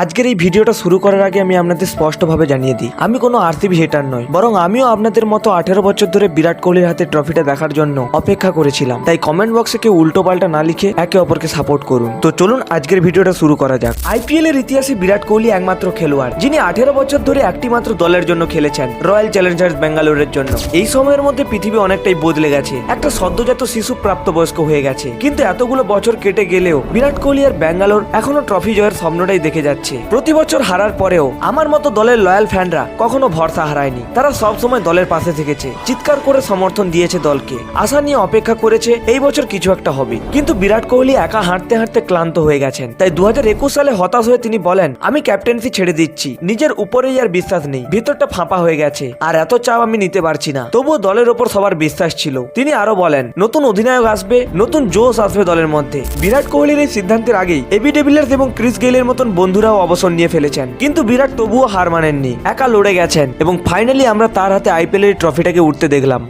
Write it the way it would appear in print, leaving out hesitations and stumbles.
আজকের এই ভিডিওটা শুরু করার আগে আমি আপনাদের স্পষ্টভাবে জানিয়ে দিই, আমি কোনো আরসিবি হেটার নই, বরং আমিও আপনাদের মতো 18 বছর ধরে বিরাট কোহলির হাতে ট্রফিটা দেখার জন্য অপেক্ষা করেছিলাম। তাই কমেন্ট বক্সে কেউ উল্টো পাল্টা না লিখে একে অপরকে সাপোর্ট করুন। তো চলুন আজকের ভিডিওটা শুরু করা যাক। আইপিএল এর ইতিহাসে বিরাট কোহলি একমাত্র খেলোয়াড় যিনি 18 বছর ধরে একটি মাত্র দলের জন্য খেলেছেন, রয়্যাল চ্যালেঞ্জার্স ব্যাঙ্গালোরের জন্য। এই সময়ের মধ্যে পৃথিবী অনেকটাই বদলে গেছে, একটা সদ্যজাত শিশু প্রাপ্তবয়স্ক হয়ে গেছে। কিন্তু এতগুলো বছর কেটে গেলেও বিরাট কোহলি আর ব্যাঙ্গালোর এখনো ট্রফি জয়ের স্বপ্নটাই দেখে যাচ্ছে। প্রতি বছর হারার পরেও আমার মতো দলের লয়াল ফ্যানরা কখনো ভরসা হারায়নি। তারা সব সময় দলের পাশে থেকেছে, চিৎকার করে সমর্থন দিয়েছে দলকে, আশা নিয়ে অপেক্ষা করেছে এই বছর কিছু একটা হবে। কিন্তু বিরাট কোহলি একা হাঁটতে হাঁটতে ক্লান্ত হয়ে গেছেন। তাই 2021 সালে হতাশ হয়ে তিনি বলেন, আমি ক্যাপ্টেন্সি ছেড়ে দিচ্ছি, নিজের উপরেই আর বিশ্বাস নেই, ভিতরটা ফাঁপা হয়ে গেছে, আর এত চাপ আমি নিতে পারছি না। তবুও দলের ওপর সবার বিশ্বাস ছিল। তিনি আরো বলেন, নতুন অধিনায়ক আসবে, নতুন জোশ আসবে দলের মধ্যে। বিরাট কোহলির এই সিদ্ধান্তের আগেই এবি ডিভিলিয়ার্স এবং ক্রিস গেইলের মতন বন্ধুরাও অবসর নিয়ে ফেলেছেন। কিন্তু বিরাট তবুও হার মানেননি, একা লড়ে গেছেন এবং ফাইনালি আমরা তার হাতে আইপিএল এর ট্রফিটাকে উঠতে দেখলাম।